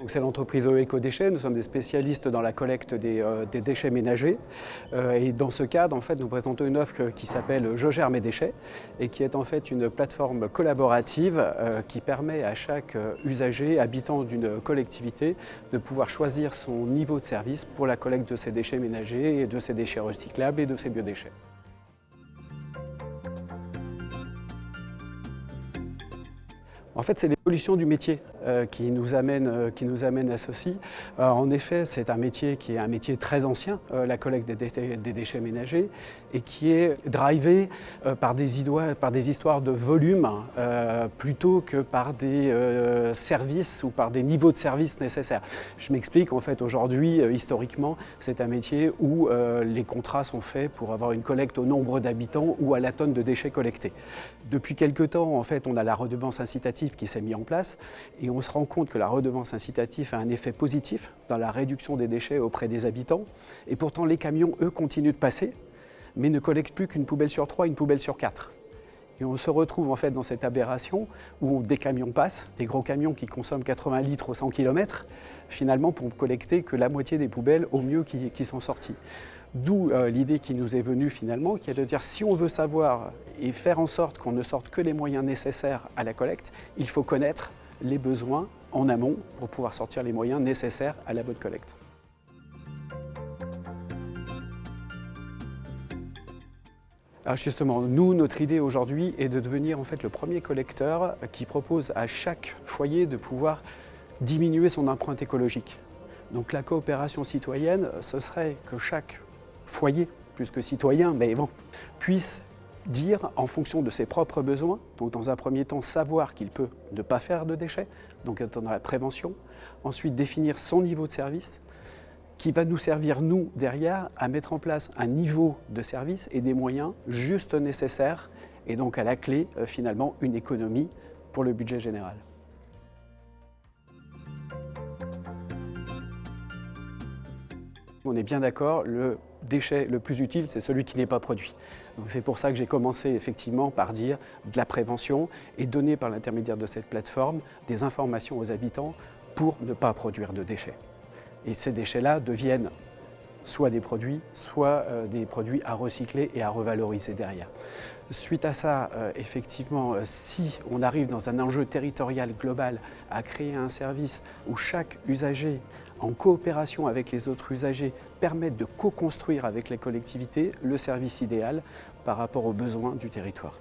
C'est l'entreprise Eco-Déchets. Nous sommes des spécialistes dans la collecte des déchets ménagers. Et dans ce cadre, en fait, nous présentons une offre qui s'appelle Je gère mes déchets et qui est en fait une plateforme collaborative qui permet à chaque usager, habitant d'une collectivité, de pouvoir choisir son niveau de service pour la collecte de ses déchets ménagers et de ses déchets recyclables et de ses biodéchets. En fait, c'est l'évolution du métier qui nous amène à ceci. En effet, c'est un métier qui est un métier très ancien, la collecte des déchets ménagers, et qui est drivé par des histoires de volume plutôt que par des services ou par des niveaux de service nécessaires. Je m'explique, en fait, aujourd'hui, historiquement, c'est un métier où les contrats sont faits pour avoir une collecte au nombre d'habitants ou à la tonne de déchets collectés. Depuis quelque temps, en fait, on a la redevance incitative qui s'est mise en place et on se rend compte que la redevance incitative a un effet positif dans la réduction des déchets auprès des habitants. Et pourtant, les camions, eux, continuent de passer, mais ne collectent plus qu'une poubelle sur 3, une poubelle sur 4. Et on se retrouve en fait dans cette aberration où des camions passent, des gros camions qui consomment 80 litres au 100 km, finalement pour collecter que la moitié des poubelles au mieux qui sont sorties. D'où l'idée qui nous est venue finalement, qui est de dire si on veut savoir et faire en sorte qu'on ne sorte que les moyens nécessaires à la collecte, il faut connaître les besoins en amont pour pouvoir sortir les moyens nécessaires à la bonne collecte. Alors justement, nous, notre idée aujourd'hui est de devenir en fait le premier collecteur qui propose à chaque foyer de pouvoir diminuer son empreinte écologique. Donc la coopération citoyenne, ce serait que chaque foyer, plus que citoyen, mais bon, puisse dire en fonction de ses propres besoins, donc dans un premier temps savoir qu'il peut ne pas faire de déchets, donc être dans la prévention, ensuite définir son niveau de service, qui va nous servir, nous, derrière, à mettre en place un niveau de service et des moyens juste nécessaires, et donc à la clé, finalement, une économie pour le budget général. On est bien d'accord, le déchet le plus utile, c'est celui qui n'est pas produit. Donc c'est pour ça que j'ai commencé effectivement par dire de la prévention et donner par l'intermédiaire de cette plateforme des informations aux habitants pour ne pas produire de déchets. Et ces déchets-là deviennent soit des produits à recycler et à revaloriser derrière. Suite à ça, effectivement, si on arrive dans un enjeu territorial global à créer un service où chaque usager, en coopération avec les autres usagers, permettent de co-construire avec les collectivités le service idéal par rapport aux besoins du territoire.